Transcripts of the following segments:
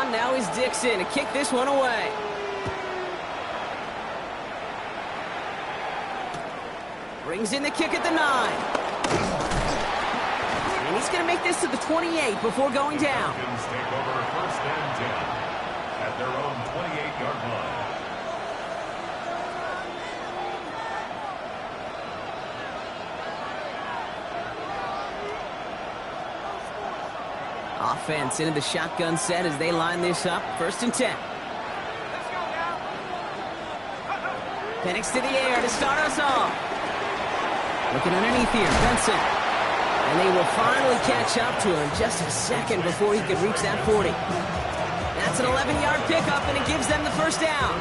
on. Now is Dixon to kick this one away. Brings in the kick at the 9. And he's going to make this to the 28 before going down. Falcons take over first and 10 at their own 28-yard line. Offense into the shotgun set as they line this up. First and 10. Penix to the air to start us off. Looking underneath here, Benson. And they will finally catch up to him just a second before he could reach that 40. That's an 11-yard pickup, and it gives them the first down.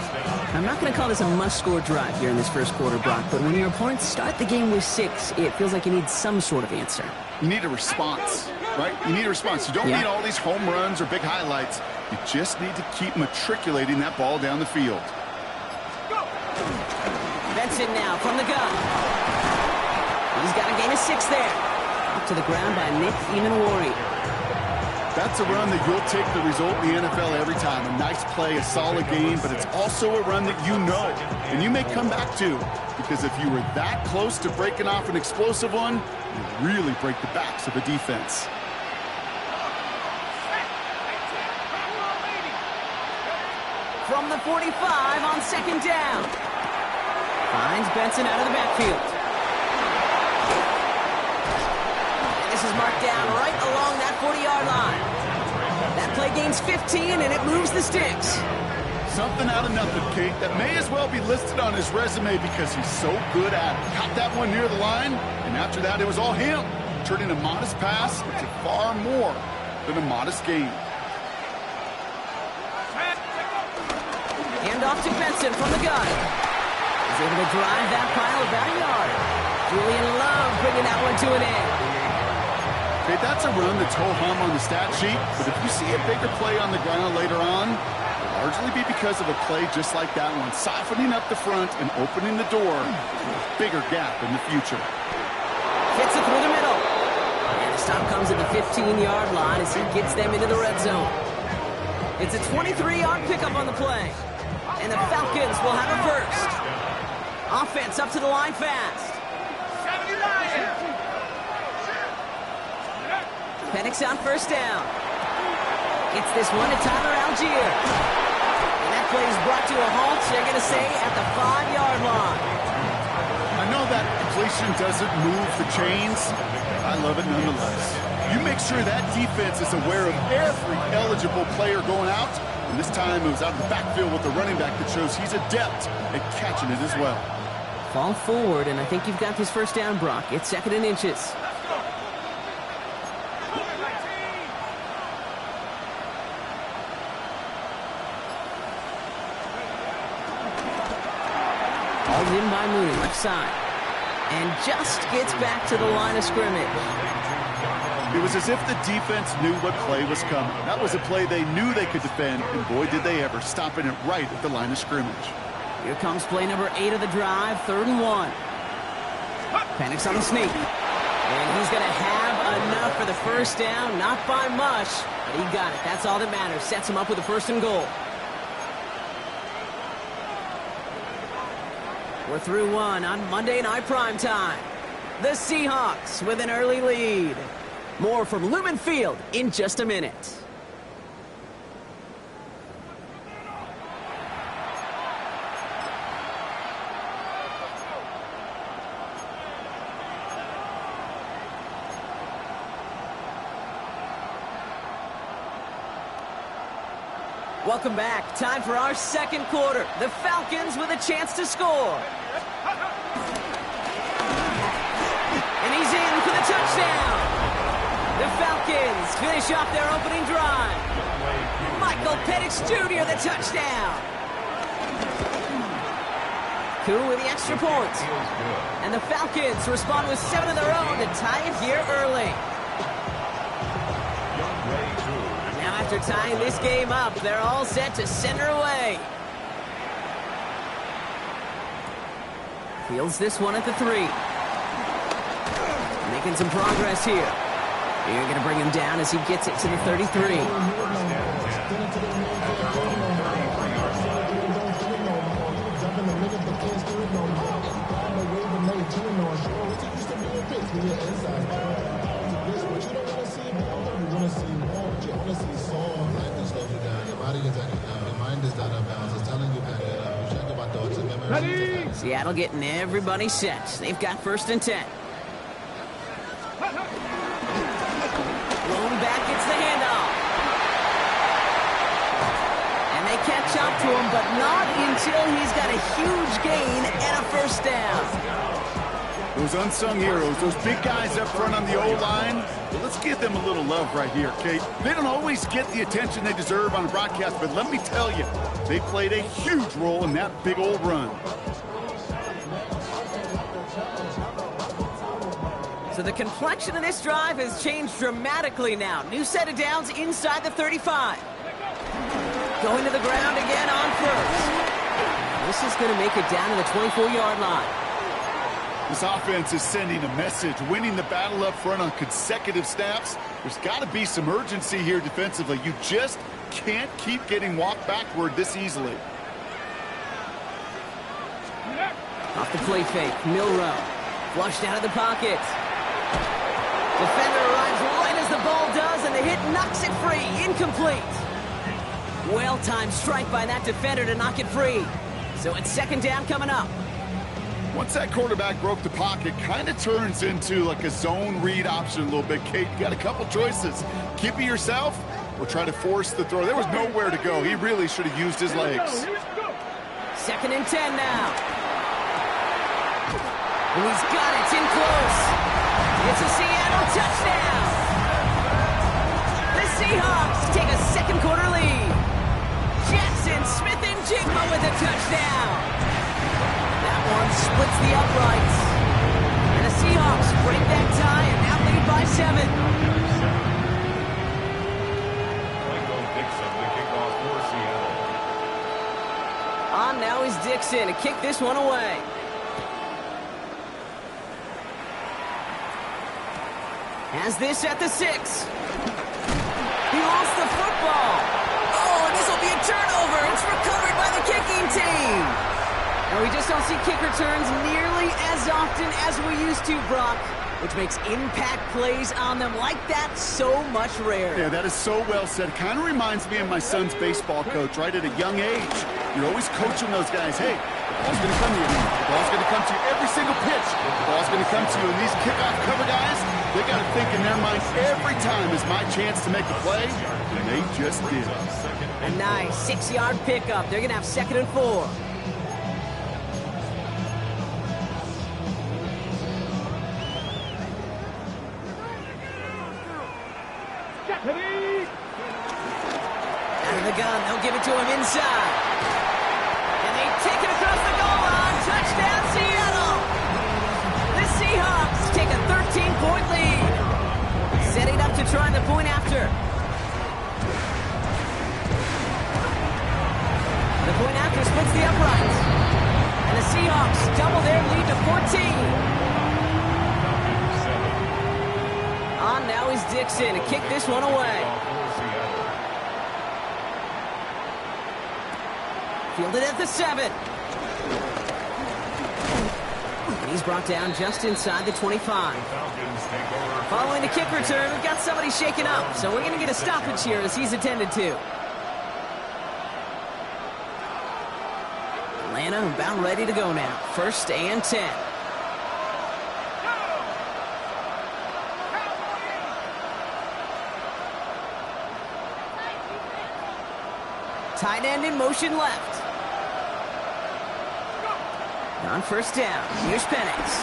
I'm not going to call this a must-score drive here in this first quarter, Brock, but when your opponents start the game with 6, it feels like you need some sort of answer. You need a response, right? You need a response. You don't need all these home runs or big highlights. You just need to keep matriculating that ball down the field. Benson now from the gun. He's got a gain of 6 there. Up to the ground by Nick Emanwari. That's a run that you'll take the result in the NFL every time. A nice play, a solid game, but it's also a run that you know and you may come back to, because if you were that close to breaking off an explosive one, you really break the backs of a defense. From the 45 on second down. Finds Benson out of the backfield. And this is marked down right along that 40-yard line. That play gains 15, and it moves the sticks. Something out of nothing, Kate, that may as well be listed on his resume because he's so good at it. Caught that one near the line, and after that, it was all him, turning a modest pass into far more than a modest gain. Hand off to Benson from the gun. He's able to drive that pile about a yard. Julian Love bringing that one to an end. Okay, that's a run that's ho-hum on the stat sheet, but if you see a bigger play on the ground later on, it'll largely be because of a play just like that one, softening up the front and opening the door to a bigger gap in the future. Hits it through the middle. And the stop comes at the 15-yard line as he gets them into the red zone. It's a 23-yard pickup on the play. And the Falcons will have a first. Offense up to the line fast. Penix on first down. Gets this one to Tyler Algier. And that play is brought to a halt, they're going to say, at the 5-yard line. I know that completion doesn't move the chains. I love it nonetheless. You make sure that defense is aware of every eligible player going out. And this time it was out of the backfield with the running back that shows he's adept at catching it as well. Fall forward, and I think you've got this first down, Brock. It's second and inches. Hauled in by Mooney, left side. And just gets back to the line of scrimmage. It was as if the defense knew what play was coming. That was a play they knew they could defend, and boy, did they ever, stopping it right at the line of scrimmage. Here comes play number 8 of the drive, 3rd and 1. Penix on the sneak. And he's going to have enough for the first down, not by much, but he got it. That's all that matters. Sets him up with a 1st and goal. We're through one on Monday Night Primetime. The Seahawks with an early lead. More from Lumen Field in just a minute. Welcome back. Time for our second quarter. The Falcons with a chance to score. And he's in for the touchdown. The Falcons finish off their opening drive. Michael Penix Jr. the touchdown. Koo with the extra point. And the Falcons respond with 7 of their own to tie it here early. Now after tying this game up, they're all set to send her away. Fields this one at the 3. Making some progress here. You're going to bring him down as he gets it to the 33. Seattle getting everybody set. They've got 1st and 10. Rolling back, it's the handoff. And they catch up to him, but not until he's got a huge gain and a 1st down. Those unsung heroes, those big guys up front on the O-line, well, let's give them a little love right here, Kate. They don't always get the attention they deserve on a broadcast, but let me tell you, they played a huge role in that big old run. So the complexion of this drive has changed dramatically now. New set of downs inside the 35. Going to the ground again on 1st. This is going to make it down to the 24-yard line. This offense is sending a message, winning the battle up front on consecutive snaps. There's got to be some urgency here defensively. You just can't keep getting walked backward this easily. Off the play fake, Milrow. Flushed out of the pocket. Defender arrives right as the ball does, and the hit knocks it free. Incomplete. Well-timed strike by that defender to knock it free. So it's 2nd down coming up. Once that quarterback broke the pocket, kind of turns into like a zone read option a little bit. Kate, you got a couple choices. Keep it yourself or try to force the throw. There was nowhere to go. He really should have used his legs. 2nd and 10 now. And he's got it. It's in close. It's a Seattle touchdown. The Seahawks take a 2nd quarter lead. Jackson Smith and Jigma with a touchdown. That one splits the uprights. And the Seahawks break that tie and now lead by 7. On now is Dixon to kick this one away. Has this at the 6. He lost the football. Oh, and this will be a turnover. It's recovered by the kicking team. And we just don't see kick returns nearly as often as we used to, Brock, which makes impact plays on them like that so much rarer. Yeah, that is so well said. Kind of reminds me of my son's baseball coach, right? At a young age, you're always coaching those guys. Hey, the ball's going to come to you. The ball's going to come to you every single pitch. The ball's going to come to you. And these kickoff cover guys, they got to think in their mind every time is my chance to make a play. And they just did. A nice 6-yard pickup. They're going to have 2nd and 4. Out of the gun, they'll give it to him inside. And they take it across the goal line. Touchdown, Seattle! The Seahawks take a 13-point lead. Setting up to try the point after. The point after splits the uprights. And the Seahawks double their lead to 14. On now is Dixon to kick this one away. Fielded at the 7. And he's brought down just inside the 25. Following the kick return, we've got somebody shaken up. So we're going to get a stoppage here as he's attended to. Atlanta about ready to go now. 1st and 10. Tight end in motion left. On 1st down, here's Penix.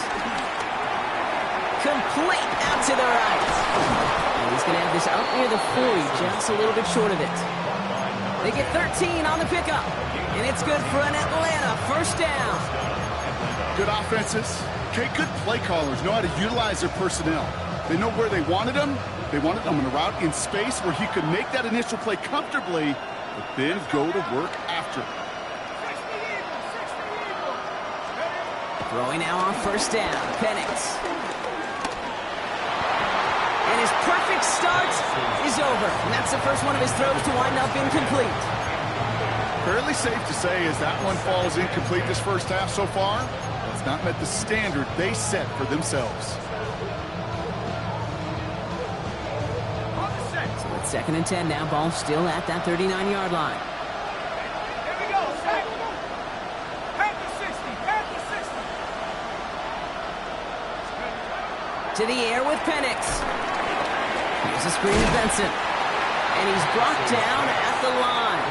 Complete out to the right. And he's going to have this out near the 40, just a little bit short of it. They get 13 on the pickup. And it's good for an Atlanta 1st down. Good offenses. Okay, good play callers know how to utilize their personnel. They know where they wanted them. They wanted them in a route in space where he could make that initial play comfortably, but then go to work after. Throwing now on 1st down. Penix. And his perfect start is over. And that's the first one of his throws to wind up incomplete. Fairly safe to say as that one falls incomplete this first half so far, has not met the standard they set for themselves. So it's 2nd and 10 now. Ball still at that 39-yard line. Here we go, set. Pass the 60, pass the 60. To the air with Penix. Here's a screen to Benson. And he's brought down at the line.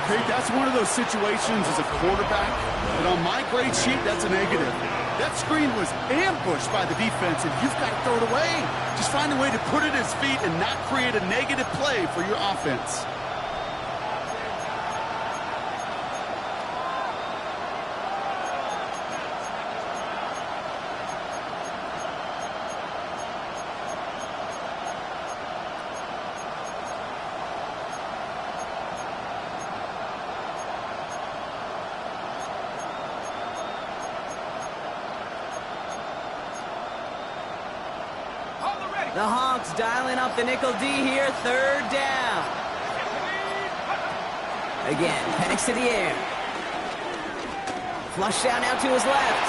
Hey, that's one of those situations as a quarterback that on my grade sheet, that's a negative. That screen was ambushed by the defense, and you've got to throw it away. Just find a way to put it at his feet and not create a negative play for your offense. The Hawks dialing up the nickel D here, 3rd down. Again, Penix to the air. Flush down now to his left.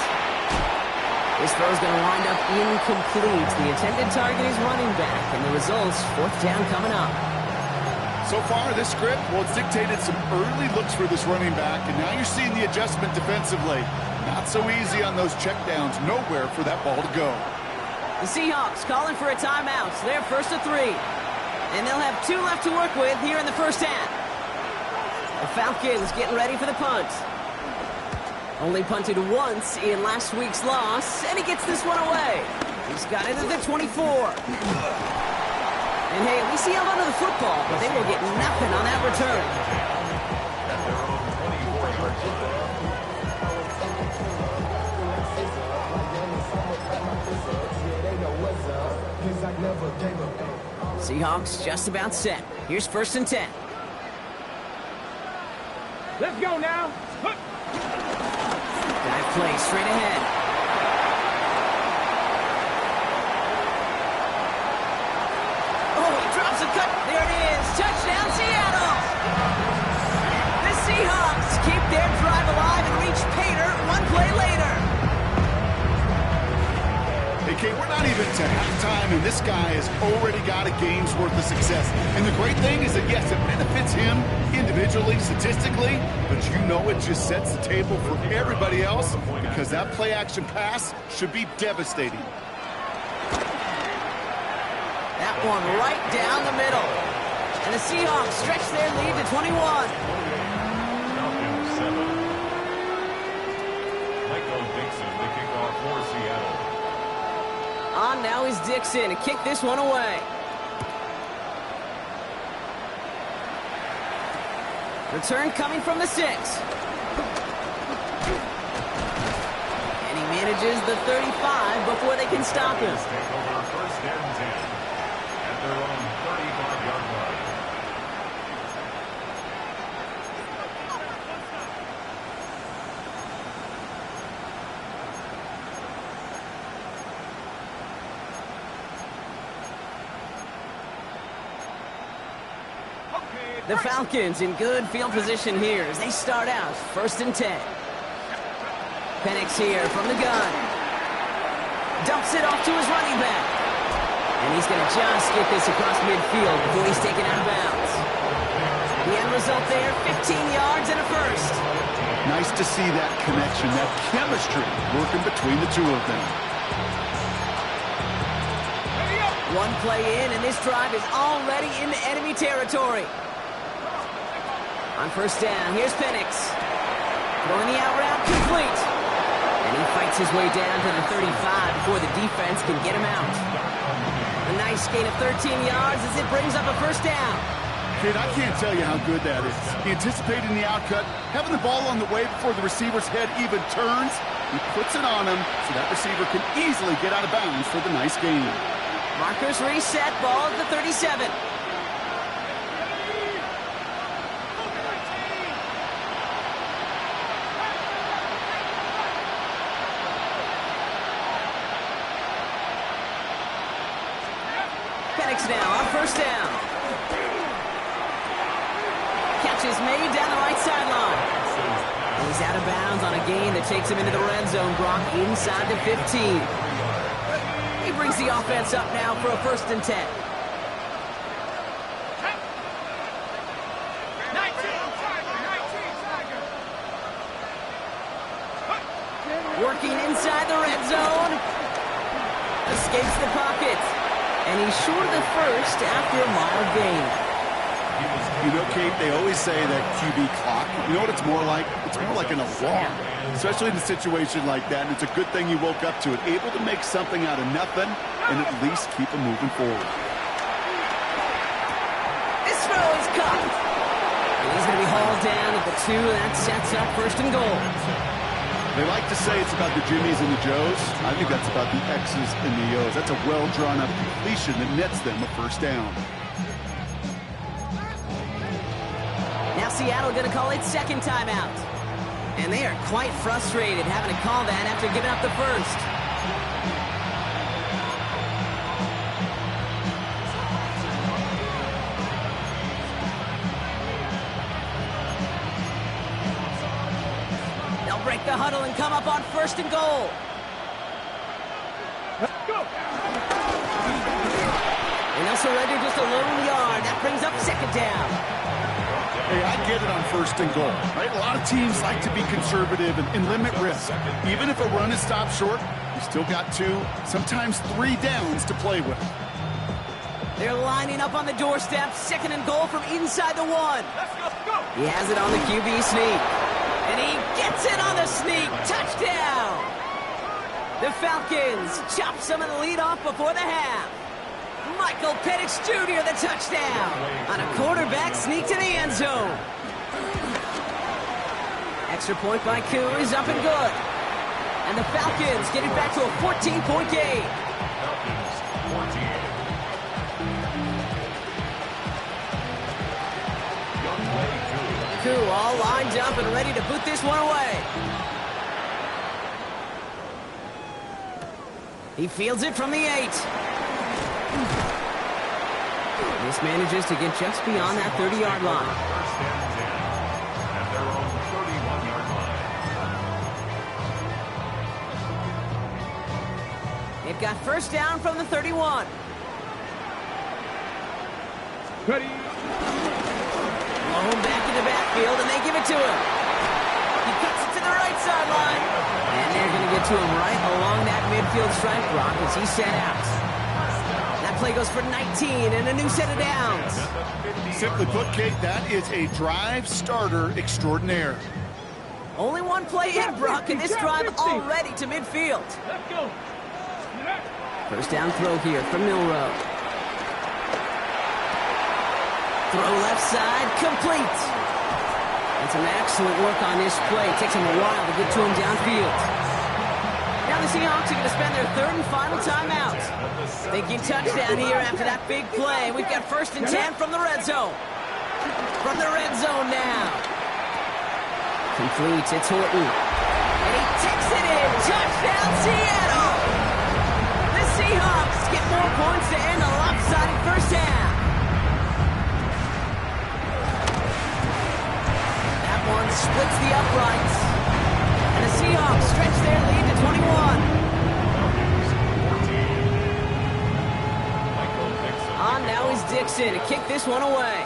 This throw's going to wind up incomplete. The intended target is running back, and the results, 4th down coming up. So far, this script, well, it's dictated some early looks for this running back, and now you're seeing the adjustment defensively. Not so easy on those checkdowns. Nowhere for that ball to go. The Seahawks calling for a timeout. They're 1st and 3. And they'll have 2 left to work with here in the first half. The Falcons getting ready for the punt. Only punted once in last week's loss, and he gets this one away. He's got it at the 24. And hey, we see him under the football, but they will get nothing on that return. Seahawks just about set. Here's 1st and 10. Let's go now. Dive play straight ahead. Oh, he drops a cut. There it is. Touchdown, Seattle. The Seahawks keep their drive alive and reach pay dirt 1 play later. Okay, we're not even to halftime, and this guy has already got a game's worth of success. And the great thing is that, yes, it benefits him individually, statistically, but you know it just sets the table for everybody else because that play-action pass should be devastating. That one right down the middle. And the Seahawks stretch their lead to 21. Falcons 7. Michael Dixon, the kickoff for Seattle. On now is Dixon to kick this one away. Return coming from the 6. And he manages the 35 before they can stop him. Take over 1st and 10 at their own 35-yard line. The Falcons in good field position here as they start out 1st and 10. Penix here from the gun. Dumps it off to his running back. And he's going to just get this across midfield before he's taken out of bounds. The end result there, 15 yards and a first. Nice to see that connection, that chemistry working between the two of them. One play in, and this drive is already into enemy territory. On 1st down, here's Penix. Throwing the out route complete. And he fights his way down to the 35 before the defense can get him out. A nice gain of 13 yards as it brings up a 1st down. Kid, I can't tell you how good that is. Anticipating the outcut, having the ball on the way before the receiver's head even turns, he puts it on him so that receiver can easily get out of bounds for the nice gain. Markers reset, ball at the 37. Seahawks now on first down. Catch is made down the right sideline. He's out of bounds on a gain that takes him into the red zone. Brock inside the 15. He brings the offense up now for a 1st and 10. Working inside the red zone. Escapes the pocket. And he's short of the first after a mild gain. You know, Kate, they always say that QB clock, you know what it's more like? It's more like an alarm, especially in a situation like that. And it's a good thing you woke up to it, able to make something out of nothing and at least keep them moving forward. This throw is caught. And he's going to be hauled down at the 2, and that sets up 1st and goal. They like to say it's about the Jimmies and the Joes. I think that's about the X's and the O's. That's a well-drawn-up completion that nets them a 1st down. Now Seattle going to call its 2nd timeout. And they are quite frustrated having to call that after giving up the 1st. They'll break the huddle and come up on 1st and goal. Let's go. And they'll surrender just a lone yard. That brings up 2nd down. Hey, I get it on 1st and goal, right? A lot of teams like to be conservative and limit risk. Even if a run is stopped short, you still got 2, sometimes 3 downs to play with. They're lining up on the doorstep. 2nd and goal from inside the 1. Let's go. He has it on the QB sneak. And he gets it on the sneak. Touchdown! The Falcons chop some of the lead off before the half. Michael Penix Jr. the touchdown on a quarterback sneak to the end zone. Extra point by Koo is up and good. And the Falcons get it back to a 14-point game. Falcons 14. Koo all lined up and ready to boot this one away. He fields it from the 8. This manages to get just beyond that 30-yard line. 1st and 10 at their own 31-yard line. They've got 1st down from the 31. Ready. Home back in the backfield, and they give it to him. He cuts it to the right sideline. And they're going to get to him right along that midfield stripe, Brock, as he's set out. That play goes for 19 and a new set of downs. Simply put, Kate, that is a drive starter extraordinaire. Only one play in, Brock, and this drive already to midfield. Let's go. 1st down throw here from Milrow. Throw left side, complete. And some excellent work on this play. It takes him a while to get to him downfield. Now the Seahawks are going to spend their 3rd and final timeout. Thinking touchdown here after that big play. We've got 1st and 10 from the red zone. From the red zone now. Complete, it's Horton. And he takes it in. Touchdown, Seattle! The Seahawks get more points to end a lopsided 1st half. Splits the uprights. And the Seahawks stretch their lead to 21. On now is Dixon to kick this one away.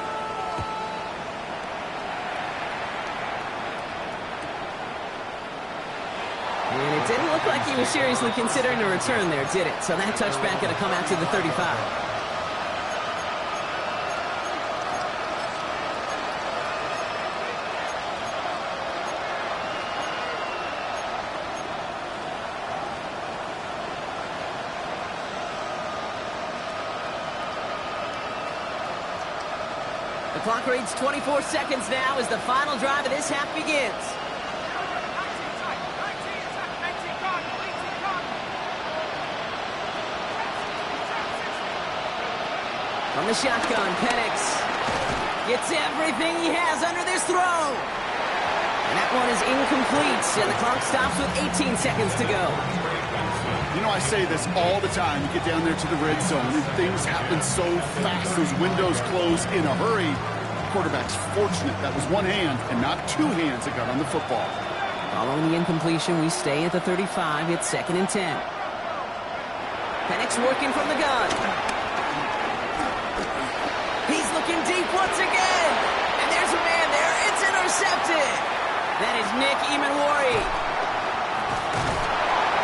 And it didn't look like he was seriously considering a return there, did it? So that touchback going to come out to the 35. The clock reads 24 seconds now as the final drive of this half begins. From the shotgun, Penix gets everything he has under this throw. And that one is incomplete, and the clock stops with 18 seconds to go. You know, I say this all the time. You get down there to the red zone, and things happen so fast. Those windows close in a hurry. Quarterback's fortunate that was one hand and not two hands that got on the football. Following the incompletion, we stay at the 35. It's 2nd and 10. Penix working from the gun. He's looking deep once again. And there's a man there. It's intercepted. That is Nick Emanwari.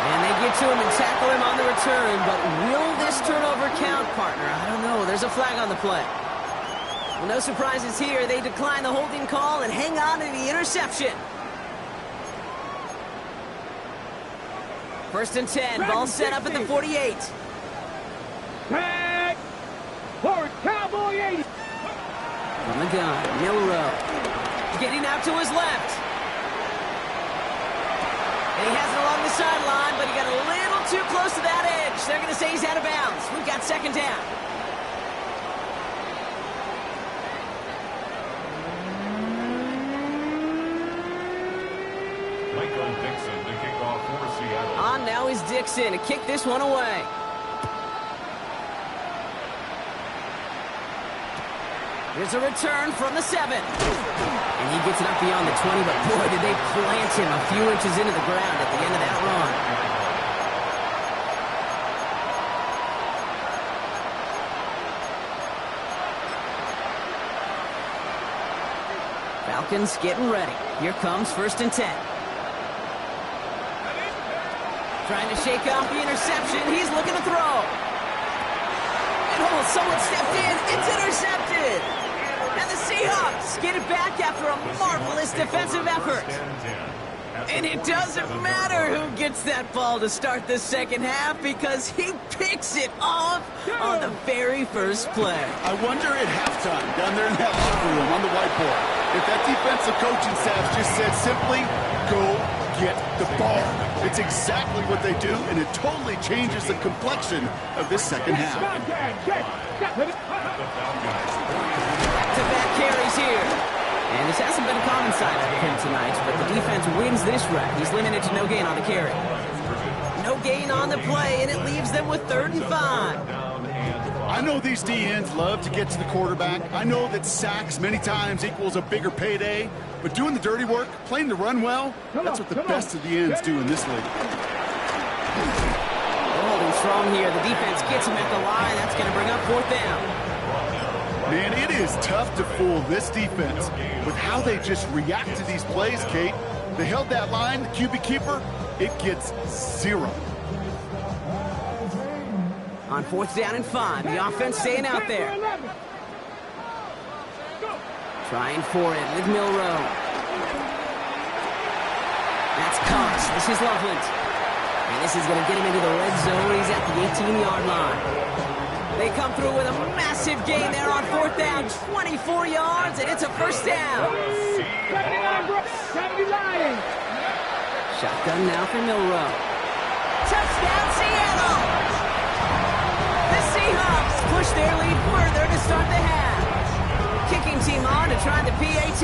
And they get to him and tackle him on the return. But will this turnover count, partner? I don't know. There's a flag on the play. Well, no surprises here. They decline the holding call and hang on to the interception. 1st and 10. Ball set up at the 48. Tag! Forward, Cowboy 80. From the gun, Milrow. Getting out to his left. And he has it along the sideline, but he got a little too close to that edge. They're going to say he's out of bounds. We've got 2nd down. On now is Dixon to kick this one away. Here's a return from the 7. And he gets it up beyond the 20, but boy, did they plant him a few inches into the ground at the end of that run. Falcons getting ready. Here comes 1st and 10. Trying to shake off the interception. He's looking to throw. And oh, someone stepped in. It's intercepted. And the Seahawks get it back after a marvelous defensive effort. And it doesn't matter who gets that ball to start the 2nd half because he picks it off on the very first play. I wonder at halftime, down there in that locker room on the whiteboard, if that defensive coaching staff just said simply, go get the ball. It's exactly what they do, and it totally changes the complexion of this 2nd half. Back-to-back carries here. And this hasn't been a common sight of him tonight, but the defense wins this rep. He's limited to no gain on the carry. No gain on the play, and it leaves them with 3rd and 5. I know these DNs love to get to the quarterback. I know that sacks many times equals a bigger payday, but doing the dirty work, playing the run well, that's what the best of the ends do in this league. They're holding strong here. The defense gets him at the line. That's going to bring up 4th down. Man, it is tough to fool this defense with how they just react to these plays, Kate. They held that line, the QB keeper, it gets 0. On 4th down and 5, the offense staying out there. Trying for it with Milrow. That's Cox. This is Loveland. And this is going to get him into the red zone. He's at the 18-yard line. They come through with a massive gain there on 4th down. 24 yards, and it's a 1st down. Shotgun now for Milrow. Touchdown, Seattle! The Seahawks push their lead further to start the half. Kicking team on to try the PAT.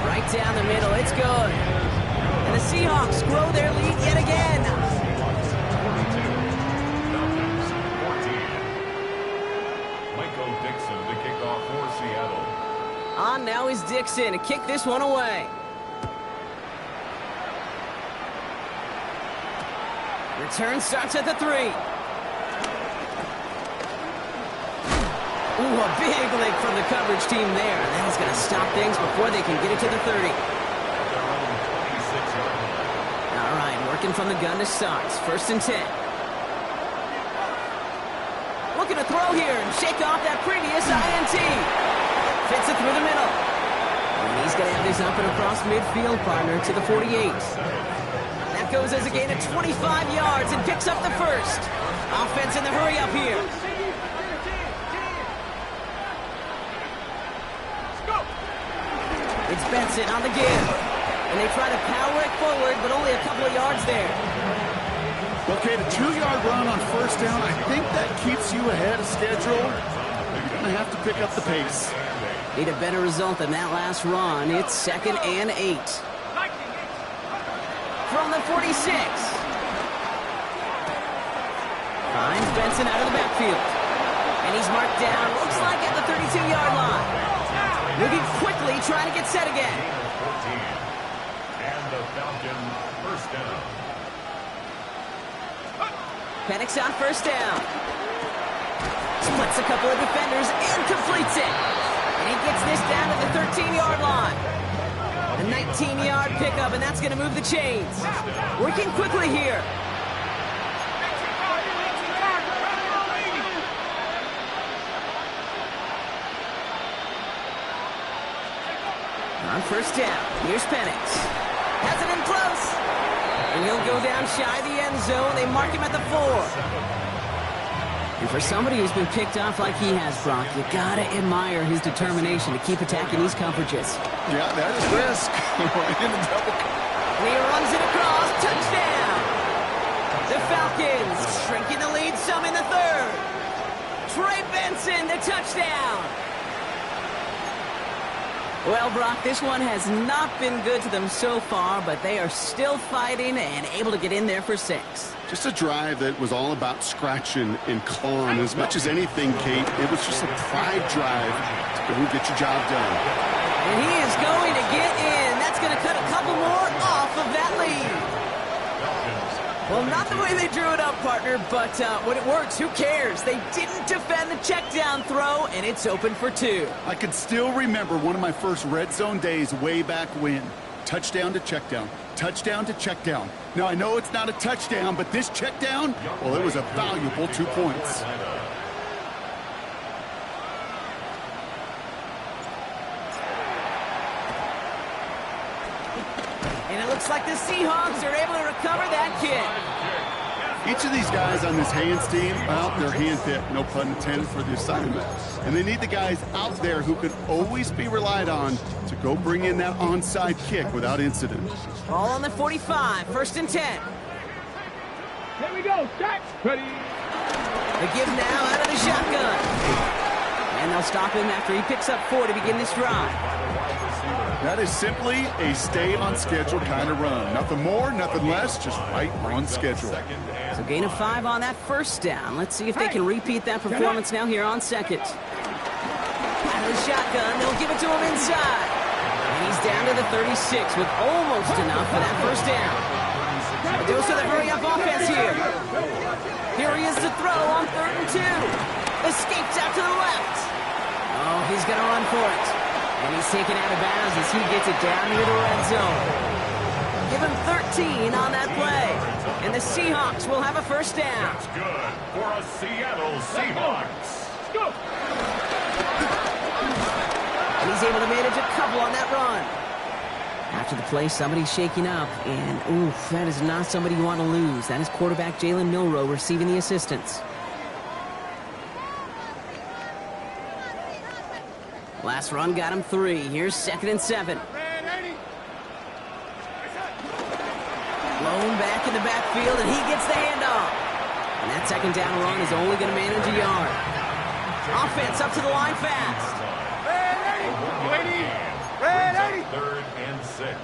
Right down the middle, it's good. And the Seahawks grow their lead yet again. Dixon to kick off for Seattle. On now is Dixon to kick this one away. Return starts at the 3. Ooh, a big lick from the coverage team there. That is going to stop things before they can get it to the 30. All right, working from the gun to start. 1st and 10. Looking to throw here and shake off that previous INT. Fits it through the middle. And he's going to have this up and across midfield, partner, to the 48. That goes as a gain of 25 yards and picks up the 1st. Offense in the hurry up here. It's Benson on the give. And they try to power it forward, but only a couple of yards there. Okay, the 2-yard run on 1st down, I think that keeps you ahead of schedule. You're going to have to pick up the pace. Need a better result than that last run. It's 2nd and 8. from the 46. Finds Benson out of the backfield. And he's marked down, looks like at the 32-yard line. Moving quickly, trying to get set again. And the Falcons first down. Penix on first down. Splits a couple of defenders and completes it. And he gets this down to the 13-yard line. A 19-yard pickup, and that's going to move the chains. Working quickly here. On first down, here's Penix. Has it in close. And he'll go down shy of the end zone. They mark him at the 4. And for somebody who's been picked off like he has, Brock, you gotta admire his determination to keep attacking these coverages. Yeah, that is risk. In the double. And he runs it across. Touchdown! The Falcons shrinking the lead some in the 3rd. Trey Benson, the touchdown! Well, Brock, this one has not been good to them so far, but they are still fighting and able to get in there for 6. Just a drive that was all about scratching and clawing. As much as anything, Kate, it was just a pride drive to go get your job done. And he is going to get in. That's going to cut a couple more off of that lead. Well, not the way they drew it up, partner, but when it works, who cares? They didn't defend the check down throw, and it's open for 2. I can still remember one of my first red zone days way back when. Touchdown to check down. Touchdown to check down. Now, I know it's not a touchdown, but this check down, well, it was a valuable 2 points. And it looks like the Seahawks are able to recover that kick. Each of these guys on this hands team, well, they're handpicked, no pun intended, for the assignment. And they need the guys out there who can always be relied on to go bring in that onside kick without incident. Ball on the 45, 1st and 10. Here we go, Jack. Ready. The give now out of the shotgun. And they'll stop him after he picks up 4 to begin this drive. That is simply a stay-on-schedule kind of run. Nothing more, nothing less, just right on schedule. So gain of 5 on that 1st down. Let's see if they can repeat that performance now here on 2nd. Out of the shotgun, they'll give it to him inside. And he's down to the 36 with almost enough for that 1st down. A dose of the hurry-up offense here. Here he is to throw on 3rd and 2. Escapes out to the left. Oh, he's going to run for it. And he's taken out of bounds as he gets it down near the red zone. Give him 13 on that play. And the Seahawks will have a 1st down. That's good for a Seattle Seahawks. Go. And he's able to manage a couple on that run. After the play, somebody's shaking up. And, oof, that is not somebody you want to lose. That is quarterback Jalen Milroe receiving the assistance. Last run got him 3. Here's 2nd and 7. Blown back in the backfield, and he gets the handoff. And that 2nd down run is only going to manage a yard. Offense up to the line fast. Ready. 3rd and 6.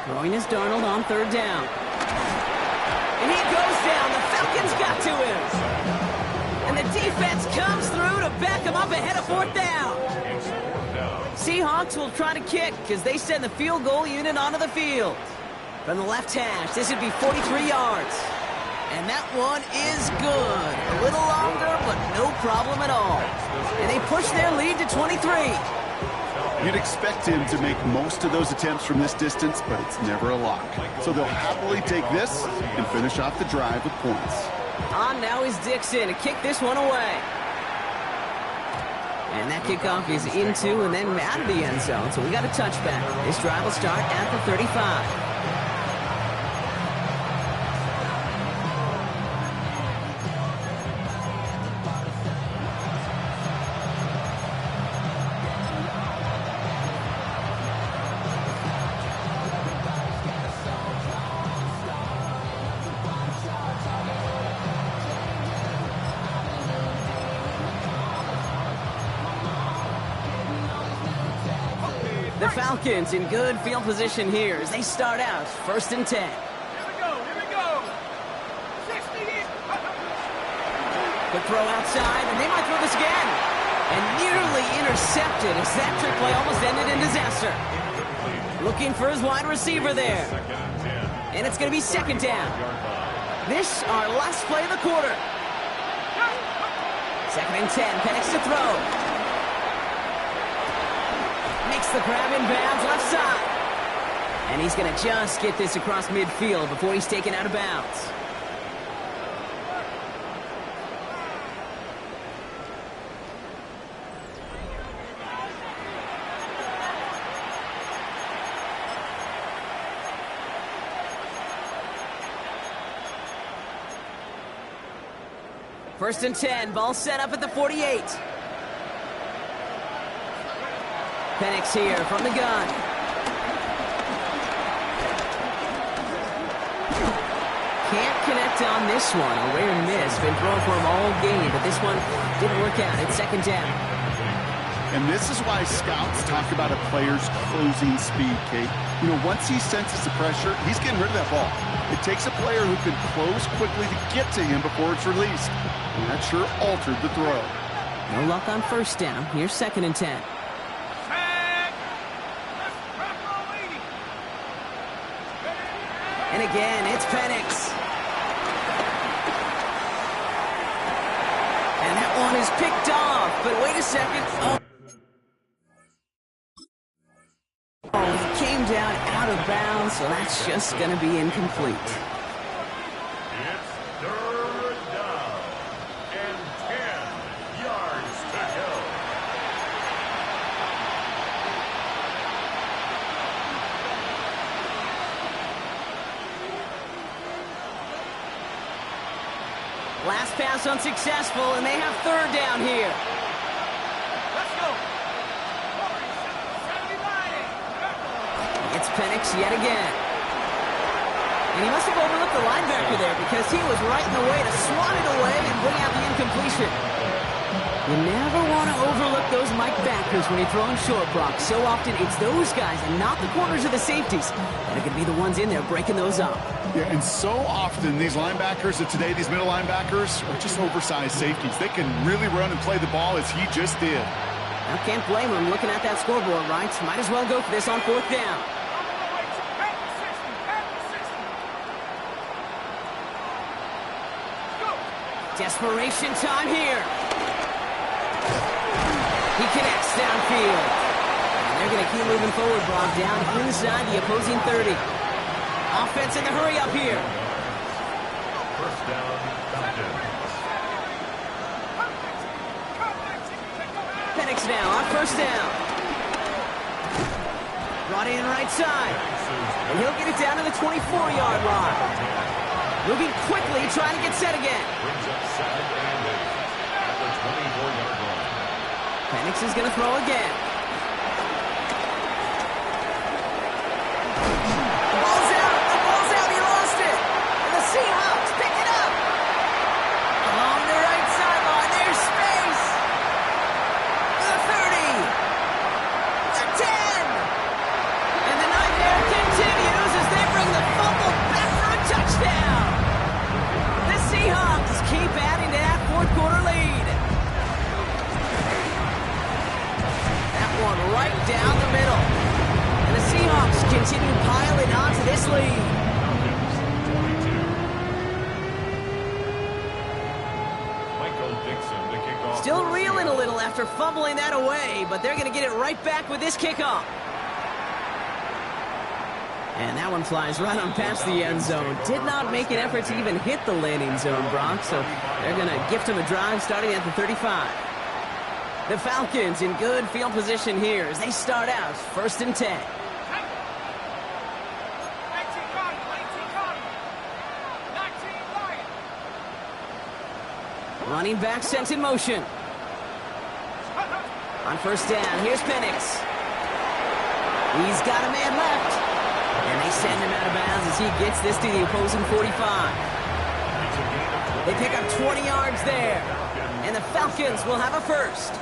Throwing is Darnold on 3rd down. And he goes down. The Falcons got to him. And the defense comes through to back him up ahead of 4th down. Seahawks will try to kick as they send the field goal unit onto the field. From the left hash, this would be 43 yards. And that one is good. A little longer, but no problem at all. And they push their lead to 23. You'd expect him to make most of those attempts from this distance, but it's never a lock. So they'll happily take this and finish off the drive with points. On now is Dixon to kick this one away. And that kickoff is into and then out of the end zone. So we got a touchback. This drive will start at the 35. The Falcons in good field position here as they start out 1st and 10. Here we go, here we go. 60 in. Good throw outside, and they might throw this again. And nearly intercepted as that trick play almost ended in disaster. Looking for his wide receiver there. And it's going to be 2nd down. This, our last play of the quarter. 2nd and 10, Penix to throw. Makes the grab in bounds, left side. And he's going to just get this across midfield before he's taken out of bounds. First and 10, ball set up at the 48. Penix here from the gun. Can't connect on this one. A rare miss. Been thrown for him all game, but this one didn't work out. It's 2nd down. And this is why scouts talk about a player's closing speed, Kate. You know, once he senses the pressure, he's getting rid of that ball. It takes a player who can close quickly to get to him before it's released. And that sure altered the throw. No luck on 1st down. Here's 2nd and 10. And again, it's Penix. And that one is picked off. But wait a second. Oh, he came down out of bounds, so that's just going to be incomplete. It's 3rd down and 10 yards to go. Last pass unsuccessful, and they have 3rd down here. Let's go. It's Penix yet again. And he must have overlooked the linebacker there because he was right in the way to swat it away and bring out the incompletion. You never want to overlook those Mike backers when you're throwing short, Brock. So often it's those guys and not the corners or the safeties that are going to be the ones in there breaking those up. Yeah, and so often these linebackers of today, these middle linebackers, are just oversized safeties. They can really run and play the ball as he just did. I can't blame him looking at that scoreboard, right? Might as well go for this on 4th down. Desperation time here. He connects downfield. And they're going to keep moving forward, Brock, down inside the opposing 30. Offense in the hurry up here. 1st down, Falcons. Penix now on 1st down. Brought in right side. And he'll get it down to the 24-yard line. Moving quickly, trying to get set again. Brings up 2nd and 8 at the 24-yard line. Penix is going to throw again. The ball's out. The ball's out. He lost it. And the Seahawks pick it up. Along the right sideline, there's space. The 30. The 10. And the nightmare continues as they bring the fumble back for a touchdown. The Seahawks keep adding to that 4th quarter lead. That one right down the middle. And the Seahawks continue piling onto this lead. Michael Dixon to kick off. Still reeling a little after fumbling that away, but they're going to get it right back with this kickoff. And that one flies right on past the end zone. Did not make an effort to even hit the landing zone, Brock, so they're going to gift him a drive starting at the 35. The Falcons in good field position here as they start out 1st and 10. Running back sent in motion. On 1st down, here's Penix. He's got a man left. And they send him out of bounds as he gets this to the opposing 45. They pick up 20 yards there. And the Falcons will have a 1st.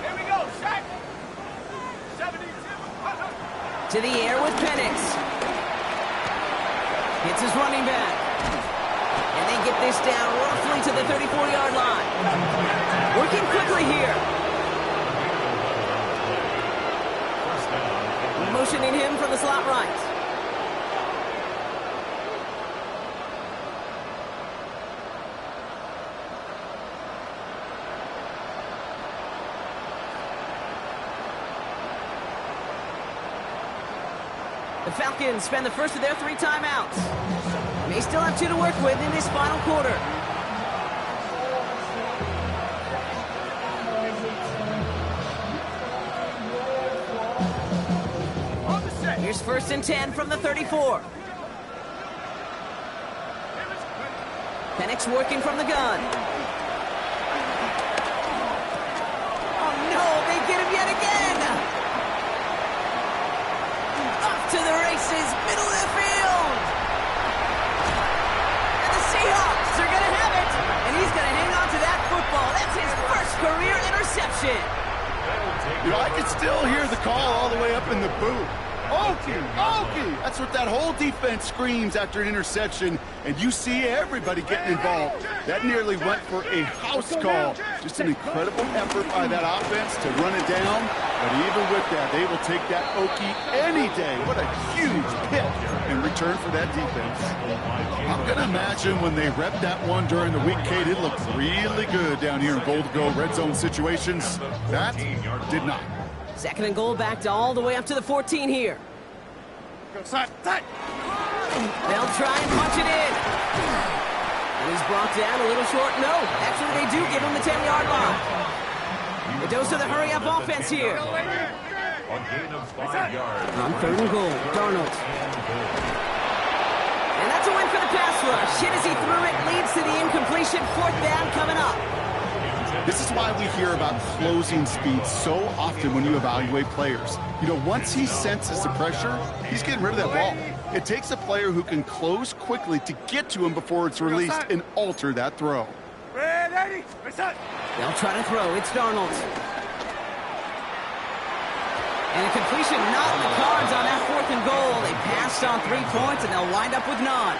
Here we go, sack. 72. To the air with Penix. Hits his running back. And they get this down roughly to the 34-yard line. Working quickly here. Motioning him from the slot right. The Falcons spend the first of their 3 timeouts. They still have 2 to work with in this final quarter. Here's 1st and 10 from the 34. Penix working from the gun. Oh no, they get him yet again! Off to the races, middle of the field! And the Seahawks are gonna have it! And he's gonna hang on to that football. That's his first career interception! You know, I can still hear the call all the way up in the booth. Okie, Okie! That's what that whole defense screams after an interception, and you see everybody getting involved. That nearly went for a house call. Just an incredible effort by that offense to run it down, but even with that, they will take that Okie any day. What a huge pick in return for that defense. I'm going to imagine when they rep that one during the week, Kate, it looked really good down here in goal-to-go red zone situations. That did not. 2nd and goal, backed all the way up to the 14 here. They'll try and punch it in. And he's brought down a little short. No, actually they do give him the 10-yard line. It goes to the hurry-up offense here. On 3rd and goal, Darnold. And that's a win for the pass rush. Hit as he threw it, leads to the incompletion. 4th down coming up. This is why we hear about closing speed so often when you evaluate players. You know, once he senses the pressure, he's getting rid of that ball. It takes a player who can close quickly to get to him before it's released and alter that throw. They'll try to throw. It's Darnold. And a completion not in the cards on that 4th and goal. They passed on 3 points, and they'll wind up with none.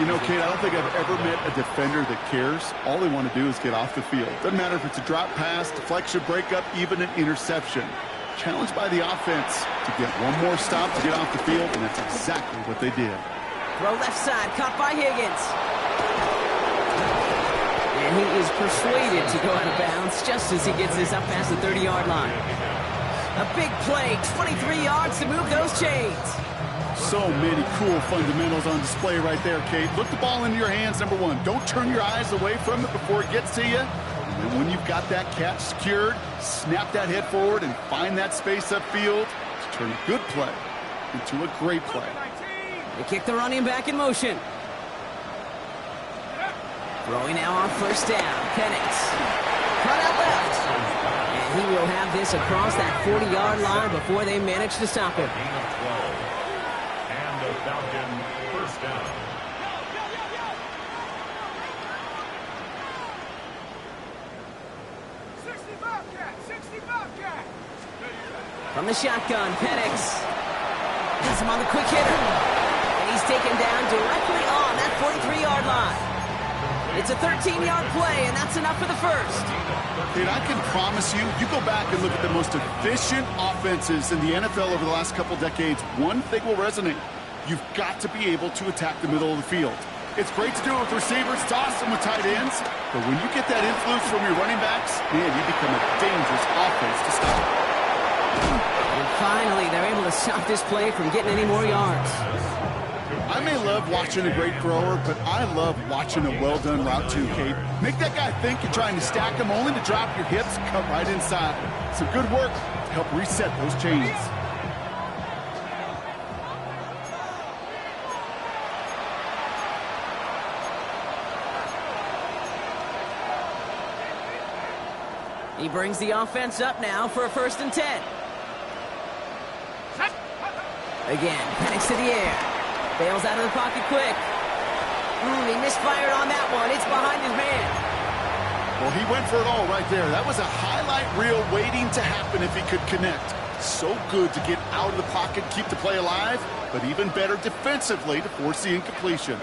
You know, Kate, I don't think I've ever met a defender that cares. All they want to do is get off the field. Doesn't matter if it's a drop pass, deflection, breakup, even an interception. Challenged by the offense to get one more stop to get off the field, and that's exactly what they did. Throw left side, caught by Higgins. And he is persuaded to go out of bounds just as he gets this up past the 30-yard line. A big play, 23 yards to move those chains. So many cool fundamentals on display right there, Kate. Look the ball into your hands, number 1. Don't turn your eyes away from it before it gets to you. And then when you've got that catch secured, snap that head forward and find that space upfield to turn a good play into a great play. They kick the running back in motion. Throwing now on 1st down. Penix. Cut out left. And he will have this across that 40-yard line before they manage to stop him. And the Falcon 1st down. From the shotgun, Penix. Has him on the quick hitter. And he's taken down directly on that 43-yard line. It's a 13-yard play, and that's enough for the first. Dude, I can promise you, you go back and look at the most efficient offenses in the NFL over the last couple decades, one thing will resonate. You've got to be able to attack the middle of the field. It's great to do it with receivers, it's awesome with tight ends, but when you get that influence from your running backs, man, you become a dangerous offense to stop. And finally, they're able to stop this play from getting any more yards. I may love watching a great thrower, but I love watching a well-done route too, Kate. Make that guy think you're trying to stack him only to drop your hips, cut right inside. Some good work to help reset those chains. He brings the offense up now for a 1st and 10. Again, Penix to the air. Bails out of the pocket quick. He misfired on that one. It's behind his man. Well, he went for it all right there. That was a highlight reel waiting to happen if he could connect. So good to get out of the pocket, keep the play alive, but even better defensively to force the incompletion.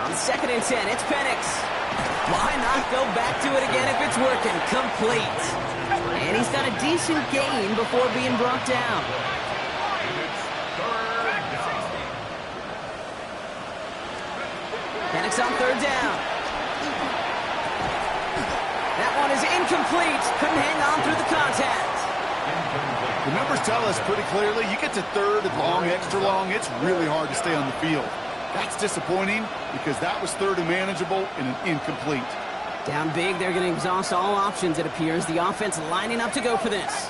On 2nd and 10, it's Penix. Why not go back to it again if it's working? Complete. And he's got a decent gain before being brought down. Penix on 3rd down. That one is incomplete. Couldn't hang on through the contact. The numbers tell us pretty clearly, you get to 3rd and long, extra long, it's really hard to stay on the field. That's disappointing because that was 3rd and manageable and an incomplete. Down big, they're going to exhaust all options, it appears. The offense lining up to go for this.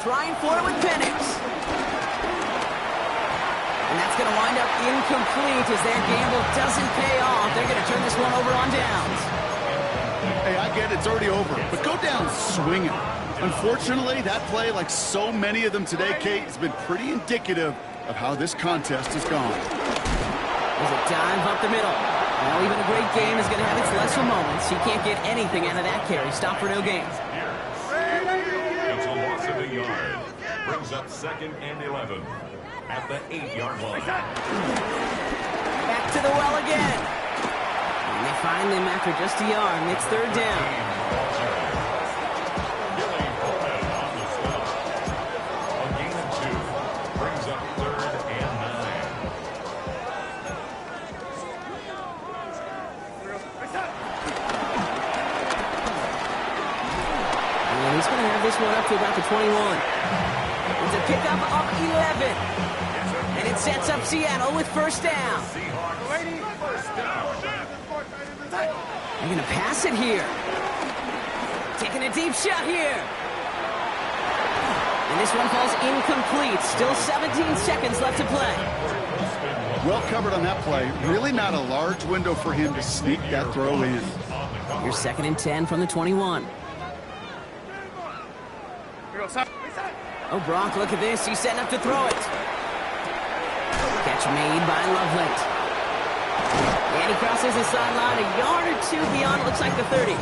Trying for it with Penix. And that's going to wind up incomplete as that gamble doesn't pay off. They're going to turn this one over on downs. Hey, I get it, it's already over, but go down swinging. Unfortunately, that play, like so many of them today, Kate, has been pretty indicative of how this contest has gone. There's a dive up the middle. Well, even a great game is going to have its lesser moments. He can't get anything out of that carry. Stop for no gain. It's a loss of a yard. Brings up 2nd and 11 at the 8-yard line. Back to the well again. And they find him after just a yard, and it's 3rd down. A gain of 2 brings up 3rd and 9. And he's going to have this one up to about the 21. It's a pickup of 11. And it sets up Seattle with 1st down. They're going to pass it here. Taking a deep shot here. And this one falls incomplete. Still 17 seconds left to play. Well covered on that play. Really not a large window for him to sneak that throw in. Here's 2nd and 10 from the 21. Oh, Brock, look at this. He's setting up to throw it. Catch made by Loveland. And he crosses the sideline a yard or 2 beyond, it looks like the 30.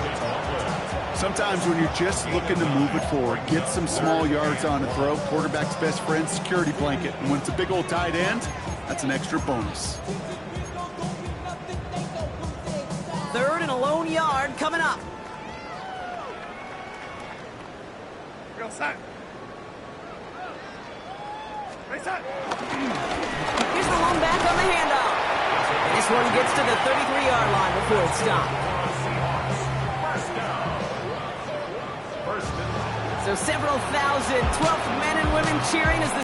Sometimes when you're just looking to move it forward, get some small yards on a throw, quarterback's best friend, security blanket. And when it's a big old tight end, that's an extra bonus. 3rd and a lone yard coming up. Here's the one back on the handoff. And this one gets to the 33-yard line before it's stopped. So several thousand 12th men and women cheering as the